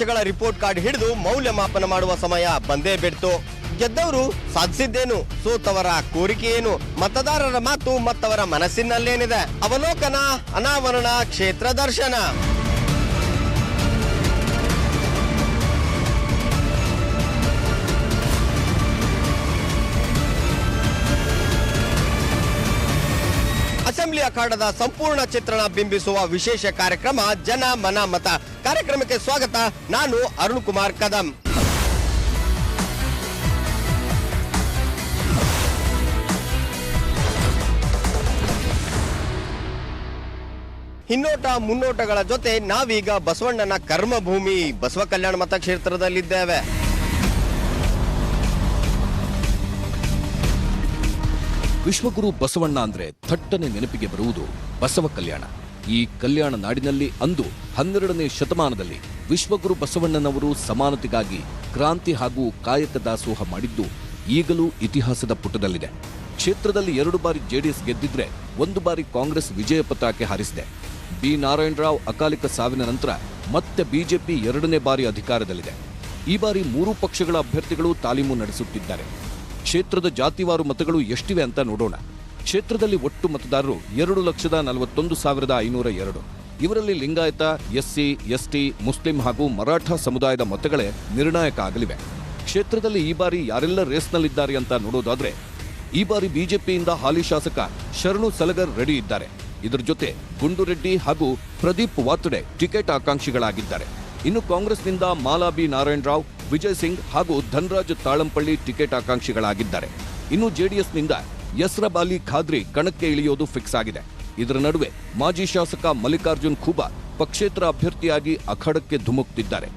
ವರ್ಷಗಳ report card ಹಿಡಿದು ಮೌಲ್ಯಮಾಪನ ಮಾಡುವ ಸಮಯ ಬಂದೇ ಬಿಡ್ತು. ಗೆದ್ದವರು ಸಾಧಿಸಿದ್ದೇನು, ಸೋತವರ ಕೋರಿಕೆ ಏನು, ಮತದಾರರ ಮಾತು ಮತ್ತವರ ಮನಸ್ಸಿನಲ್ಲೇನಿದೆ? ಅವಲೋಕನ, ಅನಾವರಣ, ಕ್ಷೇತ್ರ ದರ್ಶನ. ಅಸೆಂಬ್ಲಿ ಅಖಾಡದ ಸಂಪೂರ್ಣ ಚಿತ್ರಣ ಬಿಂಬಿಸುವ ವಿಶೇಷ ಕಾರ್ಯಕ್ರಮ ಜನ ಮನ ಮತ ಕಾರ್ಯಕ್ರಮಕ್ಕೆ ಸ್ವಾಗತ. ನಾನು ಅರುಣ್ ಕುಮಾರ್ ಕದಂ. ಹಿನ್ನೋಟ ಮುನ್ನೋಟಗಳ ಜೊತೆ ನಾವೀಗ ಬಸವಣ್ಣನ ಕರ್ಮಭೂಮಿ ಬಸವ ಕಲ್ಯಾಣ ಮತಕ್ಷೇತ್ರದಲ್ಲಿದ್ದೇವೆ. ವಿಶ್ವಗುರು ಬಸವಣ್ಣ ಅಂದ್ರೆ ಥಟ್ಟನೆ ನೆನಪಿಗೆ ಬರುವುದು ಬಸವ ಕಲ್ಯಾಣ. ಈ ಕಲ್ಯಾಣ ನಾಡಿನಲ್ಲಿ ಅಂದು 12ನೇ ಶತಮಾನದಲ್ಲಿ ವಿಶ್ವಗುರು ಬಸವಣ್ಣನವರು ಸಮಾನತೆಗಾಗಿ ಕ್ರಾಂತಿ ಹಾಗೂ ಕಾಯಕ ದಾಸೋಹ ಮಾಡಿದ್ದು ಈಗಲೂ ಇತಿಹಾಸದ ಪುಟದಲ್ಲಿದೆ. ಕ್ಷೇತ್ರದಲ್ಲಿ 2 ಬಾರಿ ಜೆಡಿಎಸ್ ಗೆದ್ದಿದ್ರೆ 1 ಬಾರಿ ಕಾಂಗ್ರೆಸ್ ವಿಜಯ ಪತಾಕೆ ಹಾರಿಸಿದೆ. ಬಿ ನಾರಾಯಣರಾವ್ ಅಕಾಲಿಕ ಸಾವಿನ ನಂತರ ಮತ್ತೆ ಬಿಜೆಪಿ 2ನೇ ಬಾರಿ ಅಧಿಕಾರದಲ್ಲಿದೆ. ಈ ಬಾರಿ 3 ಪಕ್ಷಗಳ ಅಭ್ಯರ್ಥಿಗಳು ತಾಲೀಮು ನಡೆಸುತ್ತಿದ್ದಾರೆ. ಕ್ಷೇತ್ರದ ಜಾತಿವಾರು ಮತಗಳು ಎಷ್ಟಿವೆ ಅಂತ ನೋಡೋಣ. ಕ್ಷೇತ್ರದಲ್ಲಿ ಒಟ್ಟು ಮತದಾರರು 2,41,502. ಇವರಲ್ಲಿ ಲಿಂಗಾಯತ, ಎಸ್ಸಿ, ಎಸ್ಟಿ, ಮುಸ್ಲಿಂ ಹಾಗೂ ಮರಾಠ ಸಮುದಾಯದ ಮತಗಳೇ ನಿರ್ಣಾಯಕ ಆಗಲಿವೆ. ಕ್ಷೇತ್ರದಲ್ಲಿ ಈ ಬಾರಿ ಯಾರೆಲ್ಲ ರೇಸ್ನಲ್ಲಿದ್ದಾರೆ ಅಂತ ನೋಡೋದಾದ್ರೆ, ಈ ಬಾರಿ ಬಿಜೆಪಿಯಿಂದ ಹಾಲಿ ಶಾಸಕ ಶರಣು ಸಲಗರ್ ರೆಡಿ ಇದ್ದಾರೆ. ಇದರ ಜೊತೆ ಗುಂಡುರೆಡ್ಡಿ ಹಾಗೂ ಪ್ರದೀಪ್ ವಾತಡೆ ಟಿಕೆಟ್ ಆಕಾಂಕ್ಷಿಗಳಾಗಿದ್ದಾರೆ. ಇನ್ನು ಕಾಂಗ್ರೆಸ್ನಿಂದ ಮಾಲಾ ಬಿ ನಾರಾಯಣರಾವ್, ವಿಜಯ್ ಸಿಂಗ್ ಹಾಗೂ ಧನ್ರಾಜ್ ತಾಳಂಪಳ್ಳಿ ಟಿಕೆಟ್ ಆಕಾಂಕ್ಷಿಗಳಾಗಿದ್ದಾರೆ. ಇನ್ನು ಜೆಡಿಎಸ್ನಿಂದ ಯಸ್ರಬ್ ಅಲಿ ಖಾದ್ರಿ ಕಣಕ್ಕೆ ಇಳಿಯೋದು ಫಿಕ್ಸ್ ಆಗಿದೆ. ಇದರ ನಡುವೆ ಮಾಜಿ ಶಾಸಕ ಮಲ್ಲಿಕಾರ್ಜುನ್ ಖೂಬಾ ಪಕ್ಷೇತರ ಅಭ್ಯರ್ಥಿಯಾಗಿ ಅಖಾಡಕ್ಕೆ ಧುಮುಕ್ತಿದ್ದಾರೆ.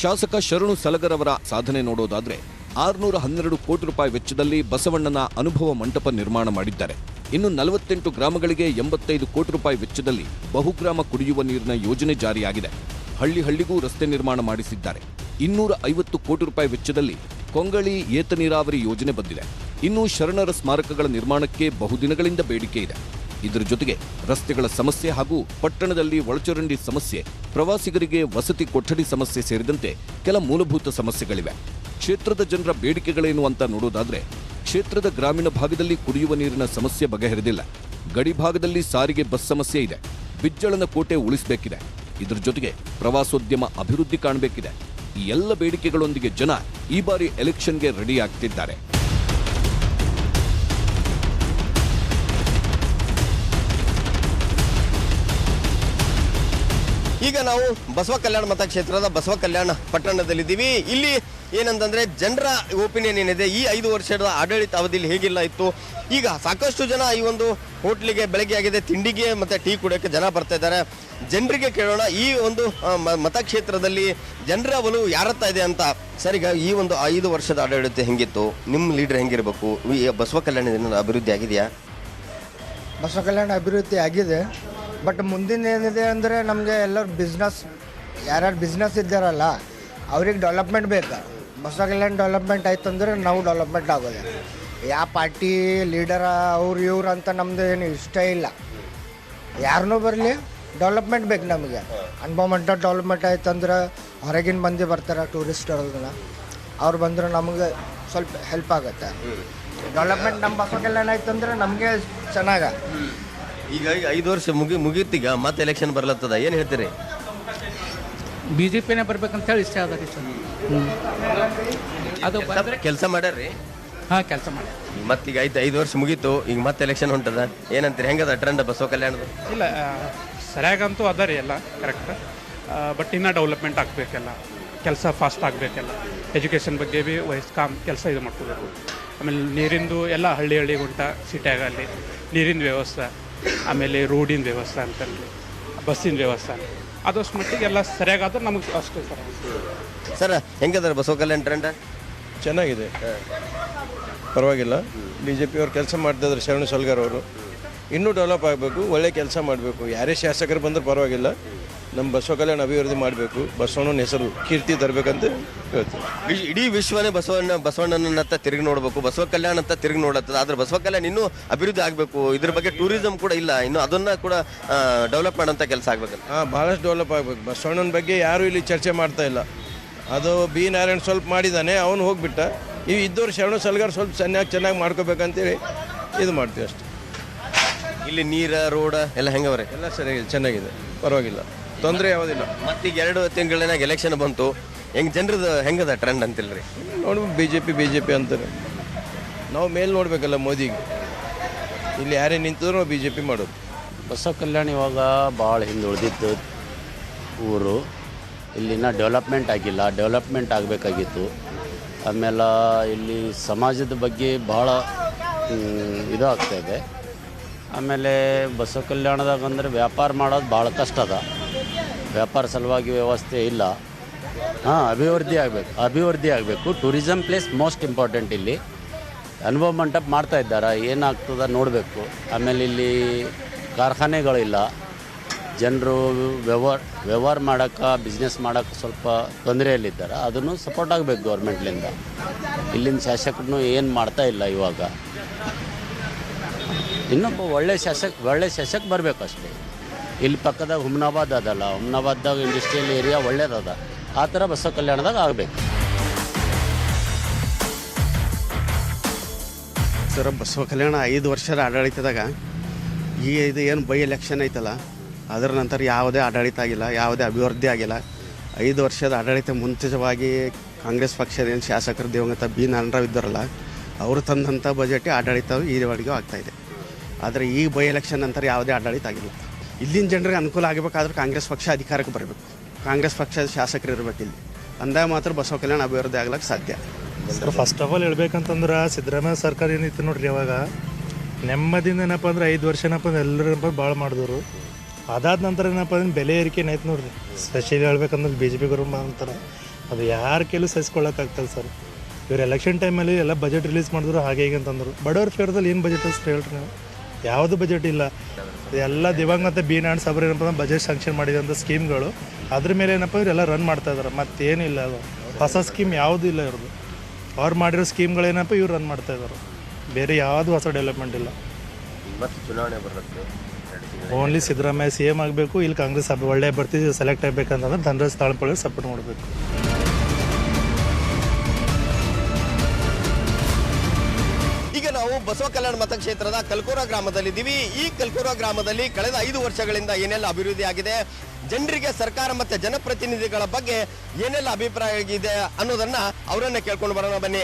ಶಾಸಕ ಶರಣು ಸಲಗರ್ ಅವರ ಸಾಧನೆ ನೋಡೋದಾದ್ರೆ 612 ಕೋಟಿ ರೂಪಾಯಿ ವೆಚ್ಚದಲ್ಲಿ ಬಸವಣ್ಣನ ಅನುಭವ ಮಂಟಪ ನಿರ್ಮಾಣ ಮಾಡಿದ್ದಾರೆ. ಇನ್ನು 48 ಗ್ರಾಮಗಳಿಗೆ 85 ಕೋಟಿ ರೂಪಾಯಿ ವೆಚ್ಚದಲ್ಲಿ ಬಹುಗ್ರಾಮ ಕುಡಿಯುವ ನೀರಿನ ಯೋಜನೆ ಜಾರಿಯಾಗಿದೆ. ಹಳ್ಳಿ ಹಳ್ಳಿಗೂ ರಸ್ತೆ ನಿರ್ಮಾಣ ಮಾಡಿಸಿದ್ದಾರೆ. 250 ಕೋಟಿ ರೂಪಾಯಿ ವೆಚ್ಚದಲ್ಲಿ ಕೊಂಗಳಿ ಏತ ನೀರಾವರಿ ಯೋಜನೆ ಬಂದಿದೆ. ಇನ್ನು ಶರಣರ ಸ್ಮಾರಕಗಳ ನಿರ್ಮಾಣಕ್ಕೆ ಬಹುದಿನಗಳಿಂದ ಬೇಡಿಕೆ ಇದೆ. ಇದರ ಜೊತೆಗೆ ರಸ್ತೆಗಳ ಸಮಸ್ಯೆ ಹಾಗೂ ಪಟ್ಟಣದಲ್ಲಿ ಒಳಚರಂಡಿ ಸಮಸ್ಯೆ, ಪ್ರವಾಸಿಗರಿಗೆ ವಸತಿ ಕೊಠಡಿ ಸಮಸ್ಯೆ ಸೇರಿದಂತೆ ಕೆಲ ಮೂಲಭೂತ ಸಮಸ್ಯೆಗಳಿವೆ. ಕ್ಷೇತ್ರದ ಜನರ ಬೇಡಿಕೆಗಳೇನು ಅಂತ ನೋಡೋದಾದ್ರೆ, ಕ್ಷೇತ್ರದ ಗ್ರಾಮೀಣ ಭಾಗದಲ್ಲಿ ಕುಡಿಯುವ ನೀರಿನ ಸಮಸ್ಯೆ ಬಗೆಹರಿದಿಲ್ಲ. ಗಡಿ ಭಾಗದಲ್ಲಿ ಸಾರಿಗೆ ಬಸ್ ಸಮಸ್ಯೆ ಇದೆ. ಬಿಜ್ಜಳನ ಕೋಟೆ ಉಳಿಸಬೇಕಿದೆ. ಇದರ ಜೊತೆಗೆ ಪ್ರವಾಸೋದ್ಯಮ ಅಭಿವೃದ್ಧಿ ಕಾಣಬೇಕಿದೆ. ಈ ಎಲ್ಲ ಬೇಡಿಕೆಗಳೊಂದಿಗೆ ಜನ ಈ ಬಾರಿ ಎಲೆಕ್ಷನ್ಗೆ ರೆಡಿ ಆಗ್ತಿದ್ದಾರೆ. ಈಗ ನಾವು ಬಸವ ಕಲ್ಯಾಣ ಮತಕ್ಷೇತ್ರದ ಬಸವ ಕಲ್ಯಾಣ ಪಟ್ಟಣದಲ್ಲಿದ್ದೀವಿ. ಇಲ್ಲಿ ಏನಂತಂದ್ರೆ ಜನರ ಒಪಿನಿಯನ್ ಏನಿದೆ, ಈ 5 ವರ್ಷದ ಆಡಳಿತ ಅವಧಿಯಲ್ಲಿ ಹೇಗಿಲ್ಲ ಇತ್ತು. ಈಗ ಸಾಕಷ್ಟು ಜನ ಈ ಒಂದು ಹೋಟ್ಲಿಗೆ ಬೆಳಗ್ಗೆ ಆಗಿದೆ, ತಿಂಡಿಗೆ ಮತ್ತೆ ಟೀ ಕುಡಿಯೋಕ್ಕೆ ಜನ ಬರ್ತಾ ಇದ್ದಾರೆ. ಜನರಿಗೆ ಕೇಳೋಣ, ಈ ಒಂದು ಮತಕ್ಷೇತ್ರದಲ್ಲಿ ಜನರ ಒಲವು ಯಾರತ್ತಾ ಇದೆ ಅಂತ. ಸರ್, ಈಗ ಈ ಒಂದು 5 ವರ್ಷದ ಆಡಳಿತ ಹೆಂಗಿತ್ತು, ನಿಮ್ಮ ಲೀಡರ್ ಹೆಂಗಿರಬೇಕು, ಬಸವ ಕಲ್ಯಾಣದಿಂದ ಅಭಿವೃದ್ಧಿ ಆಗಿದೆಯಾ? ಬಸವ ಕಲ್ಯಾಣ ಅಭಿವೃದ್ಧಿ ಆಗಿದೆ, ಬಟ್ ಮುಂದಿನ ಏನಿದೆ ಅಂದರೆ ನಮಗೆ ಎಲ್ಲರೂ ಬಿಸ್ನೆಸ್, ಯಾರ್ಯಾರು ಬಿಸ್ನೆಸ್ ಇದ್ದಾರಲ್ಲ ಅವ್ರಿಗೆ ಡೆವಲಪ್ಮೆಂಟ್ ಬೇಕು. ಬಸವ ಕಲ್ಯಾಣ ಡೆವಲಪ್ಮೆಂಟ್ ಆಯ್ತು ಅಂದರೆ ನಾವು ಡೆವಲಪ್ಮೆಂಟ್ ಆಗೋದೆ. ಯಾವ ಪಾರ್ಟಿ ಲೀಡರ ಅವ್ರು ಇವ್ರು ಅಂತ ನಮ್ಮದು ಏನು ಇಷ್ಟ ಇಲ್ಲ. ಯಾರನ್ನೂ ಬರಲಿ, ಡೆವಲಪ್ಮೆಂಟ್ ಬೇಕು ನಮಗೆ. ಎನ್ವೈರ್ಮೆಂಟ್ ಡೆವಲಪ್ಮೆಂಟ್ ಆಯ್ತು ಅಂದ್ರೆ ಹೊರಗಿನ ಮಂದಿ ಬರ್ತಾರೆ, ಟೂರಿಸ್ಟರ್ಗಳನ್ನ, ಅವ್ರು ಬಂದರೆ ನಮಗೆ ಸ್ವಲ್ಪ ಹೆಲ್ಪ್ ಆಗುತ್ತೆ. ಡೆವಲಪ್ಮೆಂಟ್ ನಮ್ಮ ಬಸವ ಕಲ್ಯಾಣ ಆಯ್ತು ಅಂದರೆ ನಮಗೆ ಚೆನ್ನಾಗ. ಈಗ 5 ವರ್ಷ ಮುಗೀತೀಗ ಮತ್ತೆ ಎಲೆಕ್ಷನ್ ಬರ್ಲತ್ತದ, ಏನು ಹೇಳ್ತೀರಿ? BJPನೇ ಬರ್ಬೇಕಂತ ಹೇಳಿ ಇಷ್ಟ ಅದ ರೀ ಸರ್. ಅದು ಕೆಲಸ ಮಾಡ್ಯಾರ್ರಿ? ಹಾಂ, ಕೆಲಸ ಮಾಡಿ. ಮತ್ತೀಗ 5 ವರ್ಷ ಮುಗೀತು, ಈಗ ಮತ್ತೆ ಎಲೆಕ್ಷನ್ ಹೊಂಟದ, ಏನಂತೀರಿ? ಹೆಂಗದ ಟ್ರೆಂಡ್ ಬಸವ ಕಲ್ಯಾಣದ? ಇಲ್ಲ, ಸರಿಯಾಗಂತೂ ಅದ ರೀ, ಎಲ್ಲ ಕರೆಕ್ಟ್. ಬಟ್ ಇನ್ನೂ ಡೆವಲಪ್ಮೆಂಟ್ ಆಗಬೇಕೆಲ್ಲ, ಕೆಲಸ ಫಾಸ್ಟ್ ಆಗಬೇಕೆಲ್ಲ. ಎಜುಕೇಷನ್ ಬಗ್ಗೆ ಭೀ ಕೆಲಸ ಇದು ಮಾಡ್ಕೋಬೇಕು. ಆಮೇಲೆ ನೀರಿಂದು ಎಲ್ಲ ಹಳ್ಳಿ ಗುಂಟ ಸಿಟಿಯಾಗಲ್ಲಿ ನೀರಿನ ವ್ಯವಸ್ಥೆ, ಆಮೇಲೆ ರೋಡಿನ ವ್ಯವಸ್ಥೆ ಅಂತಂದ್ರೆ ಬಸ್ಸಿನ ವ್ಯವಸ್ಥೆ, ಅದಷ್ಟು ಮಟ್ಟಿಗೆ ಎಲ್ಲ ಸರಿಯಾಗಾದ್ರೆ ನಮಗೆ ಅಷ್ಟೇ ಸರ್. ಸರ್, ಹೆಂಗದಾರೆ ಬಸವ ಕಲ್ಯಾಣ ಟ್ರೆಂಡ್? ಚೆನ್ನಾಗಿದೆ, ಪರವಾಗಿಲ್ಲ. BJP ಅವ್ರು ಕೆಲಸ ಮಾಡ್ತಿದ್ದಾರೆ, ಶರಣು ಸಲಗರ್ ಅವರು ಇನ್ನೂ ಡೆವಲಪ್ ಆಗಬೇಕು, ಒಳ್ಳೆ ಕೆಲಸ ಮಾಡಬೇಕು. ಯಾರೇ ಶಾಸಕರು ಬಂದರೂ ಪರವಾಗಿಲ್ಲ, ನಮ್ಮ ಬಸವ ಕಲ್ಯಾಣ ಅಭಿವೃದ್ಧಿ ಮಾಡಬೇಕು, ಬಸವಣ್ಣನ ಹೆಸರು ಕೀರ್ತಿ ತರಬೇಕಂತ ಹೇಳ್ತೀವಿ. ಇಡೀ ವಿಶ್ವನೇ ಬಸವಣ್ಣನತ್ತ ತಿರುಗಿ ನೋಡ್ಬೇಕು, ಬಸವ ಕಲ್ಯಾಣ ಅಂತ ತಿರುಗಿ ನೋಡತ್ತದ. ಆದ್ರೆ ಬಸವ ಕಲ್ಯಾಣ ಇನ್ನೂ ಅಭಿವೃದ್ಧಿ ಆಗಬೇಕು. ಇದ್ರ ಬಗ್ಗೆ ಟೂರಿಸಂ ಕೂಡ ಇಲ್ಲ, ಇನ್ನು ಅದನ್ನ ಕೂಡ ಡೆವಲಪ್ ಮಾಡೋಂಥ ಕೆಲಸ ಆಗ್ಬೇಕಂತ. ಭಾಳಷ್ಟು ಡೆವಲಪ್ ಆಗಬೇಕು. ಬಸವಣ್ಣನ ಬಗ್ಗೆ ಯಾರೂ ಇಲ್ಲಿ ಚರ್ಚೆ ಮಾಡ್ತಾ ಇಲ್ಲ. ಅದು ಬಿ ನಾರಾಯಣ್ ಸ್ವಲ್ಪ ಮಾಡಿದ್ದಾನೆ, ಅವನು ಹೋಗ್ಬಿಟ್ಟ. ಇವು ಇದ್ದವ್ರು ಶರಣ ಸಲ್ಗಾರ್ ಸ್ವಲ್ಪ ಚೆನ್ನಾಗಿ ಮಾಡ್ಕೋಬೇಕಂತೇಳಿ ಇದು ಮಾಡ್ತೀವಿ ಅಷ್ಟೇ. ಇಲ್ಲಿ ನೀರ ರೋಡ್ ಎಲ್ಲ ಹೆಂಗವ್ರೆ? ಎಲ್ಲ ಚೆನ್ನಾಗಿದೆ, ಪರವಾಗಿಲ್ಲ, ತೊಂದರೆ ಯಾವುದಿಲ್ಲ. ಮತ್ತೀಗ 2 ತಿಂಗಳಿನಾಗ ಎಲೆಕ್ಷನ್ ಬಂತು, ಜನರದ್ದು ಹೆಂಗದ ಟ್ರೆಂಡ್ ಅಂತಿಲ್ರಿ? ನೋಡ್ಬೇಕು, ಬಿ ಜೆ ಪಿ ಅಂತಾರೆ. ನಾವು ಮೇಲೆ ನೋಡಬೇಕಲ್ಲ ಮೋದಿಗೆ. ಇಲ್ಲಿ ಯಾರೇ ನಿಂತಿದ್ರು ನಾವು BJP ಮಾಡೋದು. ಬಸವ ಕಲ್ಯಾಣ ಇವಾಗ ಭಾಳ ಹಿಂದುಳಿದಿದ್ದು ಊರು. ಇಲ್ಲಿನ ಡೆವಲಪ್ಮೆಂಟ್ ಆಗಿಲ್ಲ, ಡೆವಲಪ್ಮೆಂಟ್ ಆಗಬೇಕಾಗಿತ್ತು. ಆಮೇಲೆ ಇಲ್ಲಿ ಸಮಾಜದ ಬಗ್ಗೆ ಭಾಳ ಇದು ಆಗ್ತಾಯಿದೆ. ಆಮೇಲೆ ಬಸವ ಕಲ್ಯಾಣದಾಗ ಅಂದರೆ ವ್ಯಾಪಾರ ಮಾಡೋದು ಭಾಳ ಕಷ್ಟ ಅದ. ವ್ಯಾಪಾರ ಸಲುವಾಗಿ ವ್ಯವಸ್ಥೆ ಇಲ್ಲ. ಅಭಿವೃದ್ಧಿ ಆಗಬೇಕು. Tourism place most important. ಇಲ್ಲಿ ಅನುಭವ ಮಂಟಪ ಮಾಡ್ತಾ ಇದ್ದಾರೆ, ಏನಾಗ್ತದ ನೋಡಬೇಕು. ಆಮೇಲೆ ಇಲ್ಲಿ ಕಾರ್ಖಾನೆಗಳಿಲ್ಲ, ಜನರು ವ್ಯವಹಾರ ಮಾಡೋಕ್ಕೆ, ಬಿಸ್ನೆಸ್ ಮಾಡೋಕ್ಕೆ ಸ್ವಲ್ಪ ತೊಂದರೆಯಲ್ಲಿದ್ದಾರೆ. ಅದನ್ನು ಸಪೋರ್ಟ್ ಆಗಬೇಕು ಗೌರ್ಮೆಂಟ್ಲಿಂದ. ಇಲ್ಲಿನ ಶಾಸಕರು ಏನು ಮಾಡ್ತಾ ಇಲ್ಲ ಇವಾಗ. ಇನ್ನೊಬ್ಬ ಒಳ್ಳೆ ಶಾಸಕ ಬರಬೇಕು ಅಷ್ಟೇ. ಇಲ್ಲಿ ಪಕ್ಕದಾಗ ಹುಮ್ನಾಬಾದ್ ಅದಲ್ಲ, ಹುಮ್ನಾಬಾದ್ದಾಗ ಇಂಡಸ್ಟ್ರಿಯಲ್ ಏರಿಯಾ ಒಳ್ಳೇದದ. ಆ ಥರ ಬಸವ ಕಲ್ಯಾಣದಾಗ ಆಗಬೇಕು. ಸರ್, ಬಸವ ಕಲ್ಯಾಣ 5 ವರ್ಷದ ಆಡಳಿತದಾಗ ಇದು ಏನು ಬೈ ಎಲೆಕ್ಷನ್ ಐತಲ್ಲ, ಅದರ ನಂತರ ಯಾವುದೇ ಆಡಳಿತ ಆಗಿಲ್ಲ, ಯಾವುದೇ ಅಭಿವೃದ್ಧಿ ಆಗಿಲ್ಲ. 5 ವರ್ಷದ ಆಡಳಿತ ಮುಂಚಿತವಾಗಿ ಕಾಂಗ್ರೆಸ್ ಪಕ್ಷದ ಏನು ಶಾಸಕರು ದಿವಂಗತ ಬಿ ನಾರಾಯಣರಾವ್ ಇದ್ದಾರಲ್ಲ, ಅವರು ತಂದಂಥ ಬಜೆಟ್ ಆಡಳಿತ ಈವರೆಗೂ ಆಗ್ತಾಯಿದೆ. ಆದರೆ ಈ ಬೈ ಎಲೆಕ್ಷನ್ ನಂತರ ಯಾವುದೇ ಆಡಳಿತ ಆಗಿಲ್ಲ. ಇಲ್ಲಿನ ಜನರಿಗೆ ಅನುಕೂಲ ಆಗಬೇಕಾದ್ರೆ ಕಾಂಗ್ರೆಸ್ ಪಕ್ಷ ಅಧಿಕಾರಕ್ಕೆ ಬರಬೇಕು, ಕಾಂಗ್ರೆಸ್ ಪಕ್ಷದ ಶಾಸಕರು ಇರಬೇಕು. ಇಲ್ಲಿ ಅಂದಾಗ ಮಾತ್ರ ಬಸವ ಕಲ್ಯಾಣ ಅಭಿವೃದ್ಧಿ ಆಗ್ಲಿಕ್ಕೆ ಸಾಧ್ಯ. ಸರ್, ಫಸ್ಟ್ ಆಫ್ ಆಲ್ ಹೇಳ್ಬೇಕಂತಂದ್ರೆ ಸಿದ್ದರಾಮಯ್ಯ ಸರ್ಕಾರ ಏನಿತ್ತು ನೋಡ್ರಿ, ಅವಾಗ ನೆಮ್ಮದಿಯಿಂದ ಏನಪ್ಪ ಅಂದ್ರೆ 5 ವರ್ಷ ಏನಪ್ಪ ಅಂದ್ರೆ ಎಲ್ಲರೂ ಭಾಳ ಮಾಡಿದವರು. ಅದಾದ ನಂತರ ಏನಪ್ಪ ಅಂದ್ರೆ ಬೆಲೆ ಏರಿಕೆ ಏನಾಯ್ತು ನೋಡ್ರಿ. ಸ್ಪೆಷಲಿ ಹೇಳ್ಬೇಕಂದ್ರೆ BJP ಗೌರ್ಮೆಂಟ್ ಅಂತಾರೆ, ಅದು ಯಾರ ಕೆಲವು ಸಹಿಸ್ಕೊಳ್ಳೋಕ್ಕಾಗ್ತದೆ ಸರ್. ಇವ್ರು ಎಲೆಕ್ಷನ್ ಟೈಮಲ್ಲಿ ಎಲ್ಲ ಬಜೆಟ್ ರಿಲೀಸ್ ಮಾಡಿದ್ರು, ಹಾಗೆ ಹೀಗೆ ಅಂತಂದರು. ಬಡವ್ರ ಫೇರ್ದಲ್ಲಿ ಏನು ಬಜೆಟ್ ಅಷ್ಟು ಹೇಳ್ರಿ ನೀವು? ಯಾವುದು ಬಜೆಟ್ ಇಲ್ಲ. ಎಲ್ಲ ದಿವಂಗತ ಬಿ ನಾರಾಯಣ್ ಸಾಬ್ರು ಏನಪ್ಪ ಅಂದ್ರೆ ಬಜೆಟ್ ಸ್ಯಾಂಕ್ಷನ್ ಮಾಡಿದಂಥ ಸ್ಕೀಮ್ಗಳು, ಅದ್ರ ಮೇಲೆ ಏನಪ್ಪ ಇವರೆಲ್ಲ ರನ್ ಮಾಡ್ತಾ ಇದ್ದಾರೆ. ಮತ್ತೇನಿಲ್ಲ, ಅದು ಹೊಸ ಸ್ಕೀಮ್ ಯಾವುದೂ ಇಲ್ಲ ಇವ್ರದ್ದು. ಅವ್ರು ಮಾಡಿರೋ ಸ್ಕೀಮ್ಗಳೇನಪ್ಪ ಇವ್ರು ರನ್ ಮಾಡ್ತಾ ಇದ್ದಾರೆ. ಬೇರೆ ಯಾವುದು ಹೊಸ ಡೆವಲಪ್ಮೆಂಟ್ ಇಲ್ಲ. ಮತ್ತೆ ಚುನಾವಣೆ ಬರುತ್ತೆ, ಓನ್ಲಿ ಸಿದ್ದರಾಮಯ್ಯ CM ಆಗಬೇಕು. ಇಲ್ಲಿ ಕಾಂಗ್ರೆಸ್ ಒಳ್ಳೆ ಅಭ್ಯರ್ಥಿ ಸೆಲೆಕ್ಟ್ ಆಗಬೇಕಂತಂದ್ರೆ ಧನರಾಜ್ ತಾಳ್ಪಳ್ಳಿ ಸಪೋರ್ಟ್ ಮಾಡಬೇಕು. ಈಗ ನಾವು ಬಸವ ಕಲ್ಯಾಣ ಮತಕ್ಷೇತ್ರದ ಕಲ್ಕೂರ ಗ್ರಾಮದಲ್ಲಿದ್ದೀವಿ. ಈ ಕಲ್ಕೂರ ಗ್ರಾಮದಲ್ಲಿ ಕಳೆದ 5 ವರ್ಷಗಳಿಂದ ಏನೆಲ್ಲ ಅಭಿವೃದ್ಧಿ ಆಗಿದೆ, ಜನರಿಗೆ ಸರ್ಕಾರ ಮತ್ತು ಜನಪ್ರತಿನಿಧಿಗಳ ಬಗ್ಗೆ ಏನೆಲ್ಲ ಅಭಿಪ್ರಾಯ ಆಗಿದೆ ಅನ್ನೋದನ್ನ ಅವರನ್ನ ಕೇಳ್ಕೊಂಡು ಬರೋಣ ಬನ್ನಿ.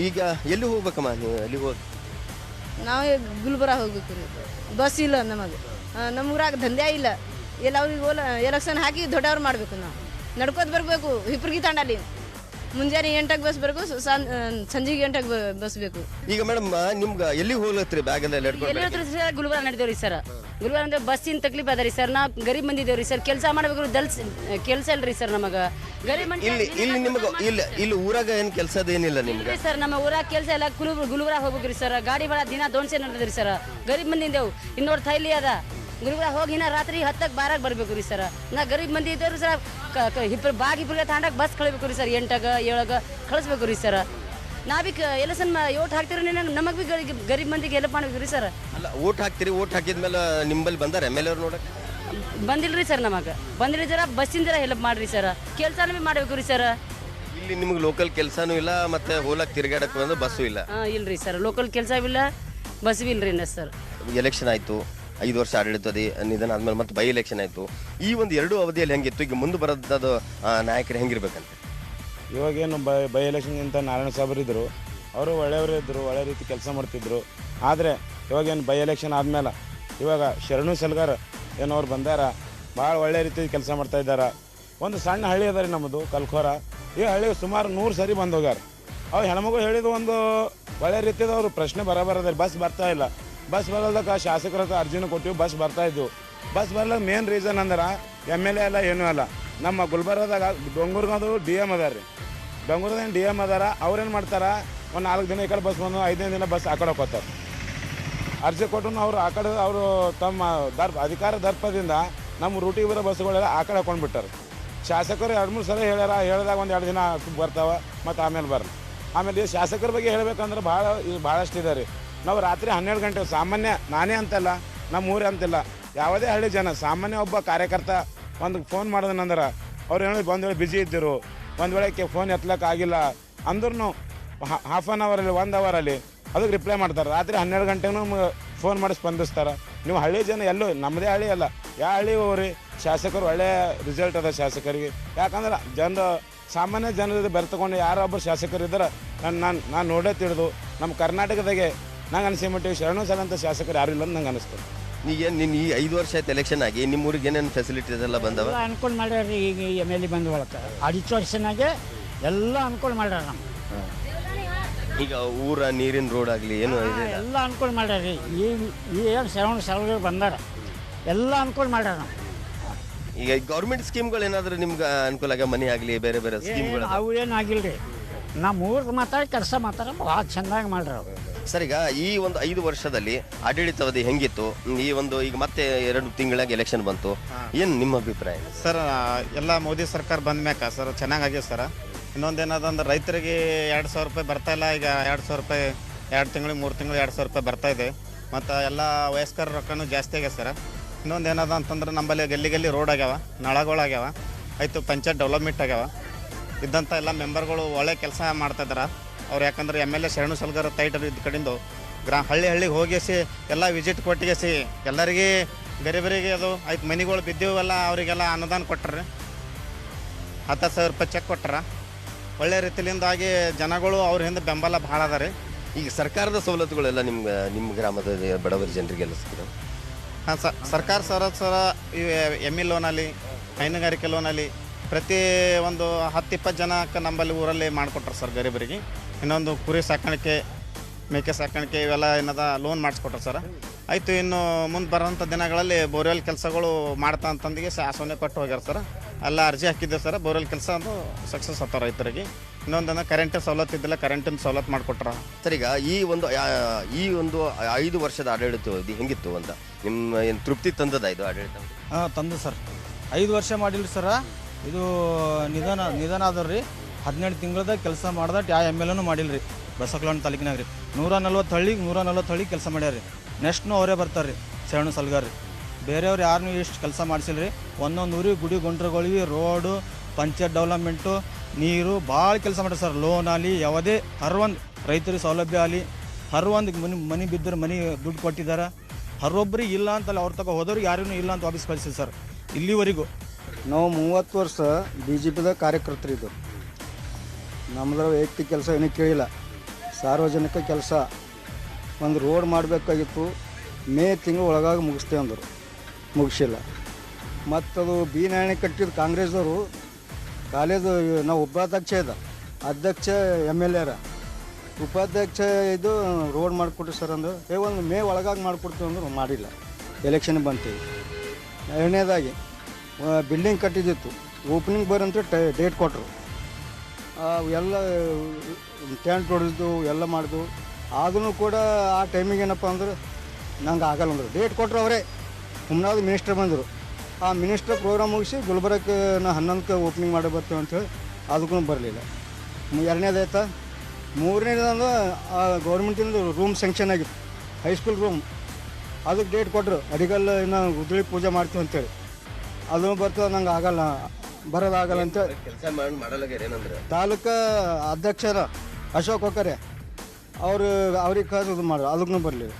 ಈಗ ಎಲ್ಲಿ ಹೋಗ್ಬೇಕಮ್ಮ ನೀವು? ಎಲ್ಲಿ ನಾವು ಗುಲ್ಬರ್ಗ ಹೋಗ್ಬೇಕು ರೀ. ಬಸ್ ಇಲ್ಲ ನಮಗೆ, ನಮ್ಮ ಊರಾಗ ದಂಧೆ ಇಲ್ಲ. ಎಲ್ಲ ಅವ್ರಿಗೆ ಎಲೆಕ್ಷನ್ ಹಾಕಿ ದೊಡ್ಡವ್ರು ಮಾಡಬೇಕು. ನಾವು ನಡ್ಕೋತ ಬರಬೇಕು. ಹಿಪ್ಪರ್ಗಿ ತಾಂಡಲ್ಲಿ ಮುಂಜಾನೆ 8ಕ್ಕೆ ಬಸ್ ಬರಬೇಕು, ಸಂಜೆಗೆ 8ಕ್ಕೆ ಬಸ್ ಬೇಕು. ಈಗ ಮೇಡಮ್ ನಿಮ್ಗೆ ಎಲ್ಲಿಗೆ ಹೋಗ್ಲತ್ರಿ? ಬ್ಯಾಗ್ ಎಲ್ಲ ಎಲ್ಲಿ ಹೇಳ್ತೀರಿ ಸರ್? ಗುಲ್ಬರ್ಗ ನಡೆದೇವ್ರಿ ಸರ್. ಗುಲ್ಬರ್ಗ ಅಂದ್ರೆ ಬಸ್ಸಿನ ತಕ್ಲೀಫ್ ಅದ ರೀ ಸರ್. ನಾವು ಗರೀಬ್ ಮಂದಿದ್ದೇವ್ರಿ ಸರ್. ಕೆಲಸ ಮಾಡಬೇಕು, ಕೆಲಸ ಇಲ್ರಿ ಸರ್ ನಮಗೆ. ಗರೀಬ್ ಮಂದಿ ಇಲ್ಲಿ ನಿಮಗೆ ಇಲ್ಲಿ ಊರಾಗ ಏನು ಕೆಲಸದ ಏನಿಲ್ಲ ನಿಮ್ಗೆ ಸರ್? ನಮ್ಮ ಊರಾಗ ಕೆಲಸ ಎಲ್ಲ ಗುಲ್ಬರ್ಗ ಹೋಗ್ಬೇಕ್ರಿ ಸರ್. ಗಾಡಿ ಭಾಳ ದಿನ 200 ನಡೆದ್ರಿ ಸರ್. ಗರೀಬ್ ಮಂದಿದ್ದೇವು. ಇನ್ನೋಡ್ ಥೈಲಿ ಅದ. ಗುಲ್ಬರ್ಗ ಹೋಗಿ ನಾ ರಾತ್ರಿ 10ಕ್ಕೆ 12ಕ್ಕೆ ಬರಬೇಕು ರೀ ಸರ್. ನಾ ಗರೀಬ್ ಮಂದಿ ಇದ್ದೇವ್ರಿ ಸರ್. ಹಿಪ್ಪರ್ಗಿ ತಾಂಡಕ್ಕೆ ಬಸ್ ಕಳಿಬೇಕು ರೀ ಸರ್. 8ಕ್ಕೆ 7ಕ್ಕೆ ಕಳಿಸ್ಬೇಕು ರೀ ಸರ್. ನಾವೀಗ ಎಲೆಕ್ಷನ್ ಓಟ್ ಹಾಕ್ತಿರಿ, ನಮಗೆ ಭೀ ಗರೀಬ್ ಮಂದಿಗೆ ಹೆಲ್ಪ್ ಮಾಡ್ಬೇಕು ರೀ ಸರ್. ಅಲ್ಲ, ಓಟ್ ಹಾಕ್ತಿರಿ, ಓಟ್ ಹಾಕಿದ್ಮೇಲೆ ನಿಮ್ಮಲ್ಲಿ ಬಂದಾರೆ MLA ಅವ್ರು ನೋಡಕ್ಕೆ? ಬಂದಿಲ್ರಿ ಸರ್. ನಮಗೆ ಬಂದಿರಿ ಜರ ಬಸ್ಸಿಂದ ಹೆಲ್ಪ್ ಮಾಡ್ರಿ ಸರ್. ಕೆಲಸನೂ ಭೀ ಮಾಡಬೇಕು ರೀ ಸರ್. ಇಲ್ಲಿ ನಿಮ್ಗೆ ಲೋಕಲ್ ಕೆಲಸನೂ ಇಲ್ಲ, ಮತ್ತೆ ಹೋಲಕ್ಕೆ ತಿರುಗಾಡಕ್ಕೆ ಬಂದು ಬಸ್ಸು ಇಲ್ಲ? ಇಲ್ರಿ ಸರ್, ಲೋಕಲ್ ಕೆಲಸ ಇಲ್ಲ, ಬಸ್ ಭೀ ಇಲ್ರಿ ಸರ್. ಎಲೆಕ್ಷನ್ ಆಯಿತು, 5 ವರ್ಷ ಆಡಳಿತದ ನಿಧನ ಆದ್ಮೇಲೆ ಮತ್ತೆ ಬೈ ಎಲೆಕ್ಷನ್ ಆಯಿತು. ಈ ಒಂದು 2 ಅವಧಿಯಲ್ಲಿ ಹೆಂಗಿತ್ತು? ಈಗ ಮುಂದೆ ಬರೋದು ನಾಯಕರು ಹೆಂಗಿರ್ಬೇಕಂತ? ಇವಾಗೇನು ಬೈ ಎಲೆಕ್ಷನ್ಗಿಂತ ನಾರಾಯಣ ಸಾಬ್ರು ಇದ್ದರು, ಅವರು ಒಳ್ಳೆಯವರು ಇದ್ದರು, ಒಳ್ಳೆ ರೀತಿ ಕೆಲಸ ಮಾಡ್ತಿದ್ರು. ಆದರೆ ಇವಾಗೇನು ಬೈ ಎಲೆಕ್ಷನ್ ಆದಮೇಲೆ ಇವಾಗ ಶರಣು ಸಲ್ಗಾರ್ ಏನವ್ರು ಬಂದಾರ, ಭಾಳ ಒಳ್ಳೆ ರೀತಿ ಕೆಲಸ ಮಾಡ್ತಾಯಿದ್ದಾರೆ. ಒಂದು ಸಣ್ಣ ಹಳ್ಳಿ ಅದ ರೀ ನಮ್ಮದು ಕಲ್ಕೋರ. ಈ ಹಳ್ಳಿಗೆ ಸುಮಾರು 100 ಸರಿ ಬಂದು ಹೋಗ್ಯಾರ. ಅವ್ರು ಹೆಣ್ಮಗು ಹೇಳಿದ ಒಂದು ಒಳ್ಳೆ ರೀತಿಯದ ಅವರು ಪ್ರಶ್ನೆ ಬರೋಬರದ ಬಸ್ ಬರ್ತಾ ಇಲ್ಲ. ಬಸ್ ಬರೋದಕ್ಕೆ ಶಾಸಕರ ಹತ್ರ ಅರ್ಜಿನೂ ಕೊಟ್ಟಿವಿ, ಬಸ್ ಬರ್ತಾಯಿದ್ವು. ಬಸ್ ಬರ್ಲಿಕ್ಕೆ ಮೇನ್ ರೀಸನ್ ಅಂದ್ರೆ MLA ಎಲ್ಲ ಏನೂ ಅಲ್ಲ. ನಮ್ಮ ಗುಲ್ಬರ್ಗದಾಗ ಬೆಂಗಳೂರಿಗದು DM ಅದಾರ ರೀ. ಬೆಂಗಳೂರದಾಗ DM ಅದಾರ. ಅವ್ರೇನು ಮಾಡ್ತಾರೆ, ಒಂದು 4 ದಿನ ಈ ಕಡೆ ಬಸ್ ಬಂದು 5ನೇ ದಿನ ಬಸ್ ಆ ಕಡೆ ಹೋಗ್ತಾರೆ. ಅರ್ಜಿ ಕೊಟ್ಟು ಅವರು ಆ ಕಡೆ ಅವರು ತಮ್ಮ ಅಧಿಕಾರ ದರ್ಪದಿಂದ ನಮ್ಮ ರೂಟಿಗೆ ಬರೋ ಬಸ್ಗಳೆಲ್ಲ ಆ ಕಡೆ ಹಾಕೊಂಡು ಬಿಟ್ಟಾರೆ. ಶಾಸಕರು 2-3 ಸಲ ಹೇಳಿದಾಗ ಒಂದು 2 ದಿನ ಬರ್ತಾವೆ ಮತ್ತು ಆಮೇಲೆ ಬರಲ್ಲ. ಆಮೇಲೆ ಈ ಶಾಸಕರ ಬಗ್ಗೆ ಹೇಳಬೇಕಂದ್ರೆ ಭಾಳಷ್ಟು ಇದೆ ರೀ. ನಾವು ರಾತ್ರಿ 12 ಗಂಟೆ ಸಾಮಾನ್ಯ ನಾನೇ ಅಂತಲ್ಲ, ನಮ್ಮ ಊರೇ ಅಂತಿಲ್ಲ, ಯಾವುದೇ ಹಳ್ಳಿ ಜನ ಸಾಮಾನ್ಯ ಒಬ್ಬ ಕಾರ್ಯಕರ್ತ ಒಂದು ಫೋನ್ ಮಾಡಿದನಂದ್ರೆ ಅವ್ರು ಹೇಳಿ ಒಂದು ವೇಳೆ ಬ್ಯುಸಿ ಇದ್ದರು, ಒಂದು ವೇಳೆ ಫೋನ್ ಎತ್ತಲಕ್ಕೆ ಆಗಿಲ್ಲ ಅಂದ್ರೂ ಹಾಫ್ ಆನ್ ಅವರಲ್ಲಿ 1 ಅವರಲ್ಲಿ ಅದಕ್ಕೆ ರಿಪ್ಲೈ ಮಾಡ್ತಾರೆ. ರಾತ್ರಿ 12 ಗಂಟೆಗೂ ಫೋನ್ ಮಾಡಿ ಸ್ಪಂದಿಸ್ತಾರೆ. ನೀವು ಹಳ್ಳಿ ಜನ ಎಲ್ಲೂ ನಮ್ಮದೇ ಹಳ್ಳಿ ಅಲ್ಲ, ಯಾವ ಹಳ್ಳಿ ಹೋಗ್ರಿ ಶಾಸಕರು ಒಳ್ಳೆಯ ರಿಸಲ್ಟ್ ಅದ ಶಾಸಕರಿಗೆ. ಯಾಕಂದ್ರೆ ಸಾಮಾನ್ಯ ಜನರ ಬೆರೆತುಕೊಂಡು ಯಾರೊಬ್ಬರು ಶಾಸಕರು ಇದ್ದಾರೆ ನಾನು ನೋಡೇ ತಿಳಿದು ನಮ್ಮ ಕರ್ನಾಟಕದಾಗೆ ನಂಗೆ ಅನಿಸಿಮಟ್ಟಿಗೆ ಶರಣು ಸಲ ಅಂತ ಶಾಸಕರು ಯಾರು ಇಲ್ಲ ಅಂತ ನಂಗೆ ಅನಿಸ್ತದೆ. ಈಗ ನಿನ್ನ ಈ 5 ವರ್ಷ ಆಯ್ತು ಎಲೆಕ್ಷನ್ ಆಗಿ, ನಿಮ್ಮ ಊರಿಗೆ ಏನೇನು ಫೆಸಿಲಿಟೀಸ್ ಎಲ್ಲ ಬಂದವ? ಅನುಕೂಲ ಮಾಡ್ಯಾರ. ಈಗ MLA ಬಂದ ಒಳಗೆ 2 ವರ್ಷನಾಗೆ ಎಲ್ಲ ಅನುಕೂಲ ಮಾಡ್ಯಾರ. ನಮ್ಮ ಈಗ ಊರ ನೀರಿನ ರೋಡ್ ಆಗಲಿ ಏನು ಎಲ್ಲ ಅನುಕೂಲ ಮಾಡ್ಯಾರ ರೀ. ಈ ಏನು ಶ್ರವಣ ಬಂದಾರ ಎಲ್ಲ ಅನುಕೂಲ ಮಾಡ್ಯಾರ. ನಮ್ಮ ಈಗ ಗೌರ್ಮೆಂಟ್ ಸ್ಕೀಮ್ಗಳು ಏನಾದರೂ ನಿಮ್ಗೆ ಅನುಕೂಲ ಆಗ ಮನೆ ಆಗಲಿ ಬೇರೆ ಬೇರೆ ಸ್ಕೀಮ್ಗಳು ಅವು ಏನು ಆಗಿಲ್ಲ ರೀ. ನಮ್ಮ ಊರಿಗೆ ಮಾತಾಡಿ ಕೆಲಸ ಮಾತಾಡ ಭಾಳ ಚೆಂದಾಗಿ ಮಾಡ್ಯಾರ ಅವರು. ಸರ್, ಈಗ ಈ ಒಂದು 5 ವರ್ಷದಲ್ಲಿ ಆಡಳಿತಾವಧಿ ಹೆಂಗಿತ್ತು? ಈಗ ಮತ್ತೆ 2 ತಿಂಗಳಾಗಿ ಎಲೆಕ್ಷನ್ ಬಂತು, ಏನು ನಿಮ್ಮ ಅಭಿಪ್ರಾಯ? ಸರ್, ಎಲ್ಲ ಮೋದಿ ಸರ್ಕಾರ ಬಂದ ಮ್ಯಾಕ ಸರ್ ಚೆನ್ನಾಗಾಗಿದೆ ಸರ್. ಇನ್ನೊಂದೇನದಂದ್ರೆ ರೈತರಿಗೆ 2,000 ರೂಪಾಯಿ ಬರ್ತಾ ಇಲ್ಲ. ಈಗ 2,000 ರೂಪಾಯಿ 2 ತಿಂಗಳಿಗೆ 3 ತಿಂಗಳು 2,000 ರೂಪಾಯಿ ಬರ್ತಾ ಇದೆ. ಮತ್ತು ಎಲ್ಲ ವಯಸ್ಕರ ರೊಕ್ಕನೂ ಜಾಸ್ತಿ ಆಗ್ಯಾವ ಸರ್. ಇನ್ನೊಂದೇನದ ಅಂತಂದ್ರೆ ನಮ್ಮಲ್ಲಿ ಗಲ್ಲಿ ರೋಡ್ ಆಗ್ಯಾವ, ನಳಗಳಾಗ್ಯಾವ, ಆಯಿತು ಪಂಚಾಯತ್ ಡೆವಲಪ್ಮೆಂಟ್ ಆಗ್ಯಾವ. ಇದ್ದಂಥ ಎಲ್ಲ ಮೆಂಬರ್ಗಳು ಒಳ್ಳೆ ಕೆಲಸ ಮಾಡ್ತಾಯಿದ್ದಾರೆ ಅವ್ರು. ಯಾಕಂದ್ರೆ MLA ಶರಣು ಸಲಗರ ತೈಟರ್ ಇದ್ದ ಕಡೆಯಿಂದ ಹಳ್ಳಿಗೆ ಹೋಗಿಸಿ ಎಲ್ಲ ವಿಸಿಟ್ ಕೊಟ್ಟಿಗೆಸಿ ಎಲ್ಲರಿಗೆ ಗರೀಬರಿಗೆ ಅದು ಆಯ್ತು ಮನೆಗಳು ಬಿದ್ದೀವಲ್ಲ ಅವರಿಗೆಲ್ಲ ಅನುದಾನ ಕೊಟ್ಟರೆ 10,000 ರೂಪಾಯಿ ಚೆಕ್ ಕೊಟ್ಟಾರ. ಒಳ್ಳೆ ರೀತಿಯಿಂದಾಗಿ ಜನಗಳು ಅವ್ರ ಹಿಂದೆ ಬೆಂಬಲ ಭಾಳ ಅದ ರೀ. ಈಗ ಸರ್ಕಾರದ ಸವಲತ್ತುಗಳೆಲ್ಲ ನಿಮ್ಮ ಗ್ರಾಮದ ಬಡವರ ಜನರಿಗೆಲ್ಲ ಸಿಕ್ಕಿದೆ? ಹಾಂ ಸರ್ಕಾರ ಸರ ಈ ME ಲೋನಲ್ಲಿ, ಹೈನುಗಾರಿಕೆ ಲೋನಲ್ಲಿ ಪ್ರತಿ ಒಂದು 10-20 ಜನಕ್ಕೆ ನಮ್ಮಲ್ಲಿ ಊರಲ್ಲಿ ಮಾಡಿಕೊಟ್ರು ಸರ್ ಗರೀಬರಿಗೆ. ಇನ್ನೊಂದು ಕುರಿ ಸಾಕಾಣಿಕೆ, ಮೇಕೆ ಸಾಕಾಣಿಕೆ ಇವೆಲ್ಲ ಏನದ ಲೋನ್ ಮಾಡಿಸ್ಕೊಟ್ರು ಸರ್. ಆಯಿತು, ಇನ್ನು ಮುಂದೆ ಬರೋಂಥ ದಿನಗಳಲ್ಲಿ ಬೋರ್ವೆಲ್ ಕೆಲಸಗಳು ಮಾಡ್ತಾ ಅಂತಂದಿಗೆ ಆಸೋನೆ ಕೊಟ್ಟು ಹೋಗ್ಯಾರ ಸರ್. ಎಲ್ಲ ಅರ್ಜಿ ಹಾಕಿದ್ದೇವೆ ಸರ್. ಬೋರ್ವೆಲ್ ಕೆಲಸ ಅದು ಸಕ್ಸಸ್ ಆಗ್ತಾವ ರೈತರಿಗೆ. ಇನ್ನೊಂದನ್ನು ಕರೆಂಟಿನ ಸವಲತ್ತು ಇದ್ದಿಲ್ಲ, ಕರೆಂಟಿನ ಸವಲತ್ತು ಮಾಡಿಕೊಟ್ರ. ಸರ್, ಈಗ ಈ ಒಂದು 5 ವರ್ಷದ ಆಡಳಿತಾವಧಿ ಹೆಂಗಿತ್ತು ಅಂತ ನಿಮ್ಮ ಏನು ತೃಪ್ತಿ ತಂದದ ಇದು ಆಡಳಿತ? ಹಾಂ, ತಂದು ಸರ್. 5 ವರ್ಷ ಮಾಡಿಲ್ಲ ಸರ. ಇದು ನಿಧಾನ ಆದವ್ರಿ. 17 ತಿಂಗಳದಾಗ ಕೆಲಸ ಮಾಡ್ದ ಯಾವ MLAನೂ ಮಾಡಿಲ್ಲ ರೀ ಬಸವಕಲ್ಯಾಣ ತಾಲೂಕಿನಾಗ ರೀ. 140 ಹಳ್ಳಿಗೆ ಕೆಲಸ ಮಾಡ್ಯಾರ ರೀ. ನೆಕ್ಸ್ಟ್ನು ಅವರೇ ಬರ್ತಾರೆ ರೀ ಶರಣು ಸಲ್ಗಾರ್ ರೀ. ಬೇರೆಯವ್ರು ಯಾರನ್ನೂ ಇಷ್ಟು ಕೆಲಸ ಮಾಡಿಸಿಲ್ಲ ರೀ. ಒಂದೊಂದು ಊರಿಗೆ ಗುಡಿ ಗುಂಡ್ರಗಳಿಗೆ ರೋಡು, ಪಂಚಾಯತ್ ಡೆವಲಪ್ಮೆಂಟು, ನೀರು ಭಾಳ ಕೆಲಸ ಮಾಡ್ಯಾರ ಸರ್. ಲೋನ್ ಆಗಲಿ ಯಾವುದೇ ಹರ್ವೊಂದು ರೈತರಿಗೆ ಸೌಲಭ್ಯ ಆಗಲಿ ಹರ್ವೊಂದು ಮನೆ ಬಿದ್ದರೆ ಮನೆ ದುಡ್ಡು ಕೊಟ್ಟಿದ್ದಾರೆ. ಹರೊಬ್ಬರಿಗೆ ಇಲ್ಲ ಅಂತಲ್ಲ, ಅವ್ರ ತಗೋ ಹೋದವ್ರಿಗೆ ಯಾರೂ ಇಲ್ಲ ಅಂತ ವಾಪಸ್ ಕಳಿಸಿಲ್ಲ ಸರ್ ಇಲ್ಲಿವರೆಗೂ. ನಾವು 30 ವರ್ಷ BJPದ ಕಾರ್ಯಕರ್ತರಿದ್ದು. ನಮ್ಮದ್ರ ವೈಯಕ್ತಿಕ ಕೆಲಸ ಏನೂ ಕೇಳಿಲ್ಲ. ಸಾರ್ವಜನಿಕ ಕೆಲಸ ಒಂದು ರೋಡ್ ಮಾಡಬೇಕಾಗಿತ್ತು, ಮೇ ತಿಂಗಳು ಒಳಗಾಗಿ ಮುಗಿಸ್ತೇವೆ ಅಂದರು, ಮುಗಿಸಿಲ್ಲ. ಮತ್ತದು ನಾರಾಯಣ ಕಟ್ಟಿದ್ದು ಕಾಂಗ್ರೆಸ್ದವರು ಕಾಲೇಜು. ನಾವು ಉಪಾಧ್ಯಕ್ಷ ಇದ್ದ, ಅಧ್ಯಕ್ಷ MLA ಉಪಾಧ್ಯಕ್ಷ ಇದು ರೋಡ್ ಮಾಡಿಕೊಟ್ರಿ ಸರ್ ಅಂದ್ರೆ ಒಂದು ಮೇ ಒಳಗಾಗಿ ಮಾಡಿಕೊಡ್ತೀವಿ ಅಂದ್ರೆ ಮಾಡಿಲ್ಲ. ಎಲೆಕ್ಷನ್ ಬಂತೀವಿ. ಎರಡನೇದಾಗಿ ಬಿಲ್ಡಿಂಗ್ ಕಟ್ಟಿದ್ದಿತ್ತು, ಓಪನಿಂಗ್ ಬರಂತ ಡೇಟ್ ಕೊಟ್ಟರು. ಎಲ್ಲ ಟೆಂಟ್ ಹೊಡೆದು ಎಲ್ಲ ಮಾಡಿದ್ವು. ಆದ್ರೂ ಕೂಡ ಆ ಟೈಮಿಗೆ ಏನಪ್ಪ ಅಂದ್ರೆ ನಂಗೆ ಆಗಲ್ಲ ಅಂದರು. ಡೇಟ್ ಕೊಟ್ಟರು ಅವರೇ. ಹುಮ್ನಾದ ಮಿನಿಸ್ಟರ್ ಬಂದರು. ಆ ಮಿನಿಸ್ಟರ್ ಪ್ರೋಗ್ರಾಮ್ ಮುಗಿಸಿ ಗುಲ್ಬರ್ಗಕ್ಕೆ ನಾ 11ಕ್ಕೆ ಓಪನಿಂಗ್ ಮಾಡಿ ಬರ್ತೀವಿ ಅಂಥೇಳಿ ಅದಕ್ಕೂ ಬರಲಿಲ್ಲ. ಎರಡನೇದಾಯ್ತಾ. ಮೂರನೇದಂದ್ರೆ ಆ ಗೌರ್ಮೆಂಟಿಂದ ರೂಮ್ ಸ್ಯಾಂಕ್ಷನ್ ಆಗಿತ್ತು, ಹೈಸ್ಕೂಲ್ ರೂಮ್. ಅದಕ್ಕೆ ಡೇಟ್ ಕೊಟ್ಟರು, ಅಡಿಗಲ್ಲ ಇನ್ನು ಉದ್ಳಿ ಪೂಜೆ ಮಾಡ್ತೀವಿ ಅಂತೇಳಿ. ಅದು ಬರ್ತದೆ, ನಂಗೆ ಆಗಲ್ಲ, ಬರೋದಾಗಲ್ಲ ಅಂತ ಕೆಲಸ ಮಾಡಲಾಗ್ಯಾರೇನಂದ್ರೆ ತಾಲೂಕು ಅಧ್ಯಕ್ಷರ ಅಶೋಕ್ ಹೊಕ್ಕರೆ ಅವ್ರಿಗೆ ಕಳ್ಸಿ ಇದು ಮಾಡ್ರು, ಅದಕ್ಕೂ ಬರಲಿಲ್ಲ.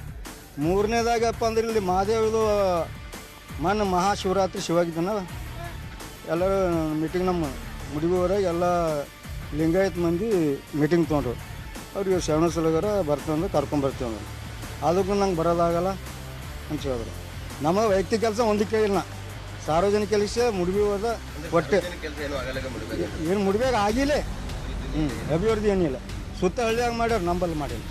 ಮೂರನೇದಾಗಪ್ಪ ಅಂದ್ರೆ ಇಲ್ಲಿ ಮಹಾದೇವ್ದು ಮೊನ್ನೆ ಮಹಾಶಿವರಾತ್ರಿ ಶಿವಾಗಿದ್ದನ ಎಲ್ಲರೂ ಮೀಟಿಂಗ್ ನಮ್ಮ ಮುಡಿಗುವರೆಗೆ ಎಲ್ಲ ಲಿಂಗಾಯತ್ ಮಂದಿ ಮೀಟಿಂಗ್ ತೊಗೊಂಡ್ರು. ಅವ್ರಿಗೆ ಶರಣ ಸಲಗರ ಬರ್ತಂದ್ರೆ ಕರ್ಕೊಂಬರ್ತೀವಿ ಅಂದ್ರೆ ಅದಕ್ಕೂ ನಂಗೆ ಬರೋದಾಗಲ್ಲ ಅಂತ ಹೇಳಿದ್ರು. ನಮ್ಮ ವೈಯಕ್ತಿಕ ಕೆಲಸ ಒಂದು ಕೇಳಿಲ್ಲ. ಸಾರ್ವಜನಿಕ ಕೆಲಸ ಮುಡಿಬಿ ಹೋದ ಒಟ್ಟೆ ಏನು ಮುಡಿಬೇಕು ಆಗಿಲ್ಲ. ಅಭಿವೃದ್ಧಿ ಏನಿಲ್ಲ. ಸುತ್ತ ಹಳ್ಳಿಯಾಗ ಮಾಡ್ಯಾರ, ನಂಬಲ್ಲಿ ಮಾಡಿಲ್ಲ.